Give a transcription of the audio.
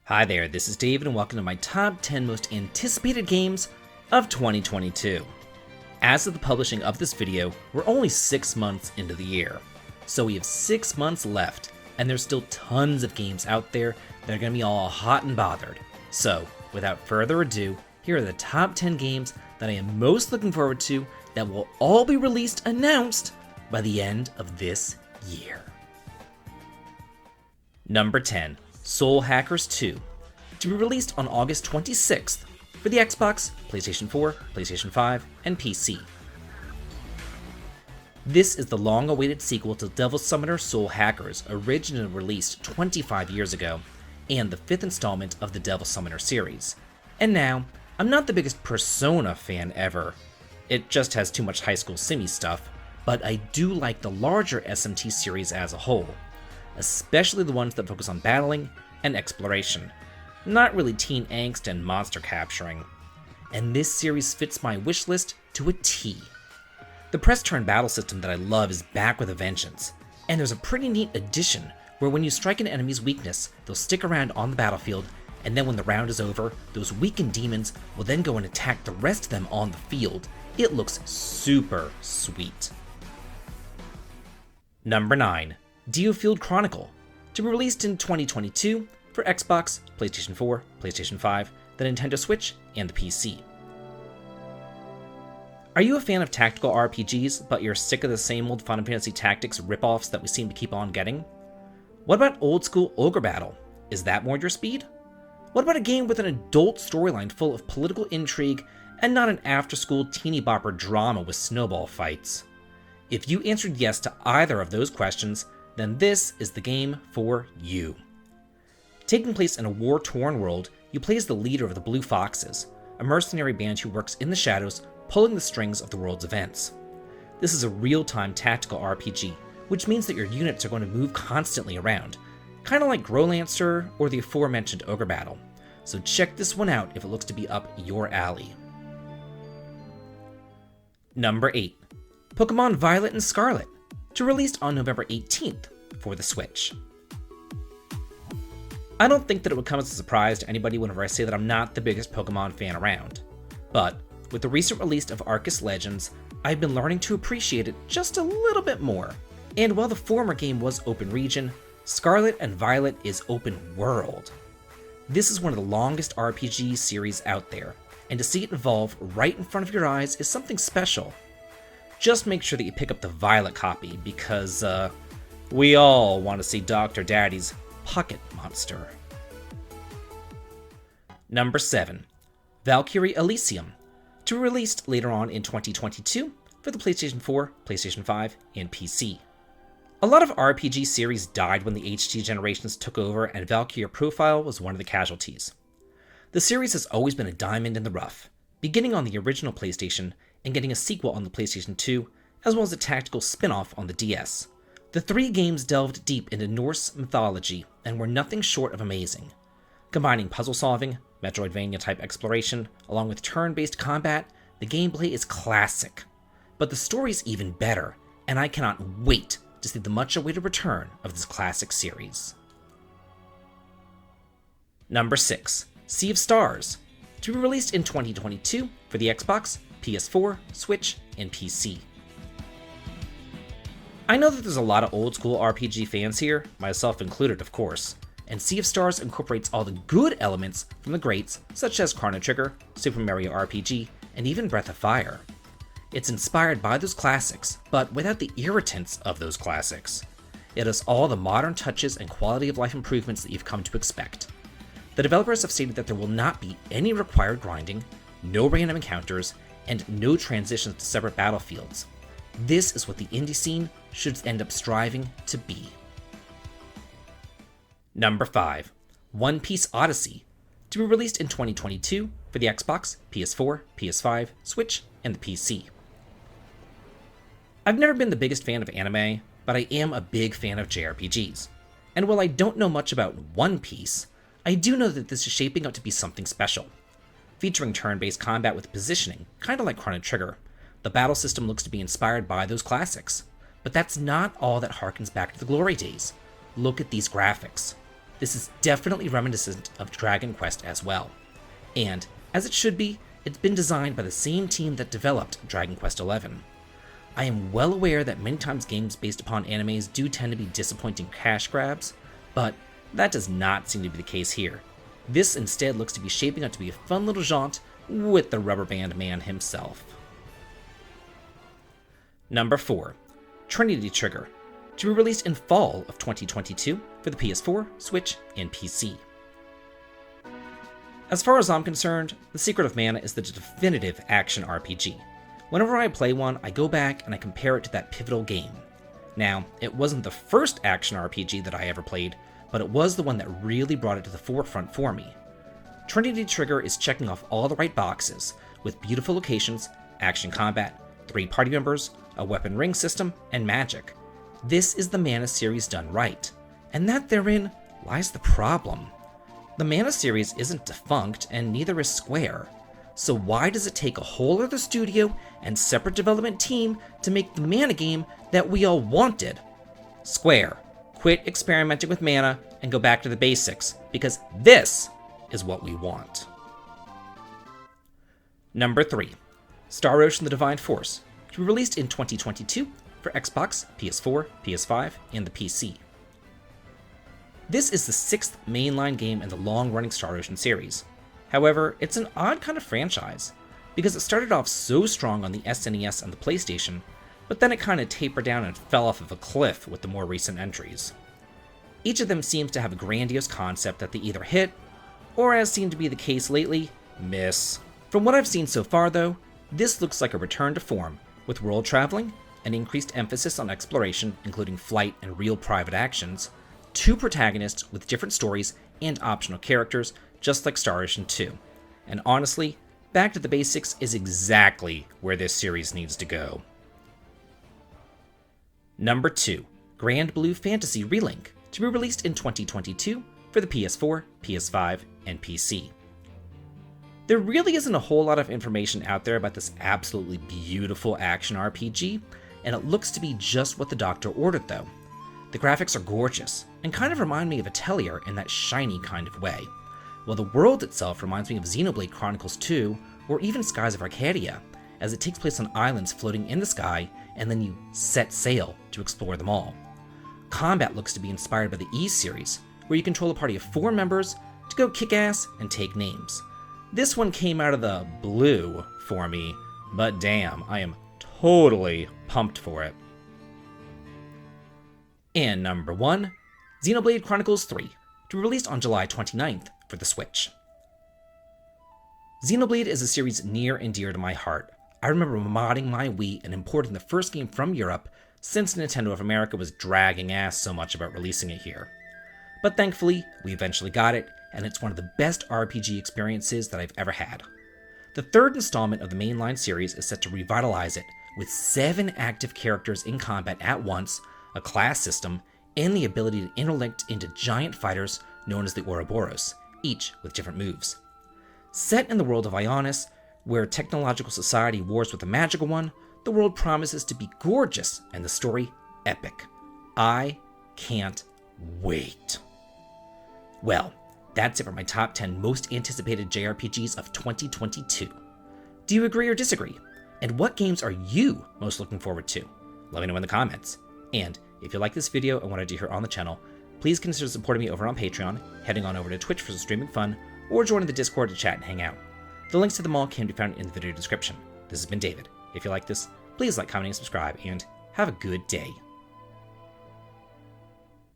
Hi there, this is David and welcome to my top 10 most anticipated games of 2022. As of the publishing of this video, we're only 6 months into the year. So we have 6 months left, and there's still tons of games out there that are going to be all hot and bothered. So, without further ado, here are the top 10 games that I am most looking forward to that will all be announced by the end of this year. Number 10. Soul Hackers 2, to be released on August 26th for the Xbox, PlayStation 4, PlayStation 5, and PC. This is the long-awaited sequel to Devil Summoner Soul Hackers, originally released 25 years ago, and the 5th installment of the Devil Summoner series. And now, I'm not the biggest Persona fan ever. It just has too much high school simmy stuff, but I do like the larger SMT series as a whole, especially the ones that focus on battling and exploration, not really teen angst and monster capturing. And this series fits my wish list to a T. The press turn battle system that I love is back with a vengeance, and there's a pretty neat addition where when you strike an enemy's weakness, they'll stick around on the battlefield, and then when the round is over, those weakened demons will then go and attack the rest of them on the field. It looks super sweet. Number 9. Diofield Chronicle, to be released in 2022 for Xbox, PlayStation 4, PlayStation 5, the Nintendo Switch, and the PC. Are you a fan of tactical RPGs, but you're sick of the same old Final Fantasy Tactics ripoffs that we seem to keep on getting? What about old school Ogre Battle? Is that more your speed? What about a game with an adult storyline full of political intrigue and not an after-school teeny bopper drama with snowball fights? If you answered yes to either of those questions, then this is the game for you. Taking place in a war-torn world, you play as the leader of the Blue Foxes, a mercenary band who works in the shadows, pulling the strings of the world's events. This is a real-time tactical RPG, which means that your units are going to move constantly around, kind of like Growlancer or the aforementioned Ogre Battle. So check this one out if it looks to be up your alley. Number 8. Pokemon Violet and Scarlet, to be released on November 18th for the Switch. I don't think that it would come as a surprise to anybody whenever I say that I'm not the biggest Pokemon fan around, but with the recent release of Arceus Legends, I've been learning to appreciate it just a little bit more. And while the former game was open region, Scarlet and Violet is open world. This is one of the longest RPG series out there, and to see it evolve right in front of your eyes is something special. Just make sure that you pick up the Violet copy because, we all want to see Dr. Daddy's pocket monster. Number 7. Valkyrie Elysium, to be released later on in 2022 for the PlayStation 4, PlayStation 5, and PC. A lot of RPG series died when the HD generations took over, and Valkyrie Profile was one of the casualties. The series has always been a diamond in the rough, beginning on the original PlayStation and getting a sequel on the PlayStation 2, as well as a tactical spin-off on the DS. The 3 games delved deep into Norse mythology and were nothing short of amazing. Combining puzzle solving, Metroidvania-type exploration, along with turn-based combat, the gameplay is classic. But the story's even better, and I cannot wait to see the much-awaited return of this classic series. Number 6. Sea of Stars, to be released in 2022 for the Xbox, PS4, Switch, and PC. I know that there's a lot of old-school RPG fans here, myself included of course, and Sea of Stars incorporates all the good elements from the greats such as Chrono Trigger, Super Mario RPG, and even Breath of Fire. It's inspired by those classics, but without the irritants of those classics. It has all the modern touches and quality of life improvements that you've come to expect. The developers have stated that there will not be any required grinding, no random encounters, and no transitions to separate battlefields. This is what the indie scene should end up striving to be. Number 5. Piece Odyssey, to be released in 2022 for the Xbox, PS4, PS5, Switch, and the PC. I've never been the biggest fan of anime, but I am a big fan of JRPGs. And while I don't know much about One Piece, I do know that this is shaping up to be something special. Featuring turn-based combat with positioning, kinda like Chrono Trigger, the battle system looks to be inspired by those classics. But that's not all that harkens back to the glory days. Look at these graphics. this is definitely reminiscent of Dragon Quest as well. And, as it should be, it's been designed by the same team that developed Dragon Quest XI. I am well aware that many times games based upon animes do tend to be disappointing cash grabs, but that does not seem to be the case here. This instead looks to be shaping up to be a fun little jaunt with the rubber band man himself. Number 4. Trinity Trigger, to be released in fall of 2022 for the PS4, Switch, and PC. As far as I'm concerned, The Secret of Mana is the definitive action RPG. Whenever I play one, I go back and I compare it to that pivotal game. Now, it wasn't the first action RPG that I ever played, but it was the one that really brought it to the forefront for me. Trinity Trigger is checking off all the right boxes, with beautiful locations, action combat, 3 party members, a weapon ring system, and magic. This is the Mana series done right, and that therein lies the problem. The Mana series isn't defunct, and neither is Square. So why does it take a whole other studio and separate development team to make the Mana game that we all wanted? Square, quit experimenting with Mana and go back to the basics, because this is what we want. Number 3. Star Ocean: The Divine Force, to be released in 2022 for Xbox, PS4, PS5, and the PC. This is the 6th mainline game in the long-running Star Ocean series. However, it's an odd kind of franchise, because it started off so strong on the SNES and the PlayStation, but then it kind of tapered down and fell off of a cliff with the more recent entries. Each of them seems to have a grandiose concept that they either hit, or as seemed to be the case lately, miss. From what I've seen so far though, this looks like a return to form, with world traveling, an increased emphasis on exploration including flight and real private actions, 2 protagonists with different stories and optional characters, just like Star Ocean 2. And honestly, back to the basics is exactly where this series needs to go. Number 2. Grand Blue Fantasy Relink, to be released in 2022 for the PS4, PS5, and PC. There really isn't a whole lot of information out there about this absolutely beautiful action RPG, and it looks to be just what the doctor ordered though. The graphics are gorgeous, and kind of remind me of Atelier in that shiny kind of way, while the world itself reminds me of Xenoblade Chronicles 2, or even Skies of Arcadia, as it takes place on islands floating in the sky, and then you set sail to explore them all. Combat looks to be inspired by the E series, where you control a party of 4 members to go kick ass and take names. This one came out of the blue for me, but damn, I am totally pumped for it. And number 1, Xenoblade Chronicles 3, to be released on July 29th for the Switch. Xenoblade is a series near and dear to my heart. I remember modding my Wii and importing the first game from Europe since Nintendo of America was dragging ass so much about releasing it here. But thankfully, we eventually got it, and it's one of the best RPG experiences that I've ever had. The 3rd installment of the mainline series is set to revitalize it, with 7 active characters in combat at once, a class system, and the ability to interlink into giant fighters known as the Ouroboros, each with different moves. Set in the world of Ionis, where technological society wars with the magical one, the world promises to be gorgeous and the story epic. I can't wait. Well, that's it for my top 10 most anticipated JRPGs of 2022. Do you agree or disagree? And what games are you most looking forward to? Let me know in the comments. And if you like this video and what I do here on the channel, please consider supporting me over on Patreon, heading on over to Twitch for some streaming fun, or joining the Discord to chat and hang out. The links to them all can be found in the video description. This has been David. If you like this, please like, comment, and subscribe, and have a good day.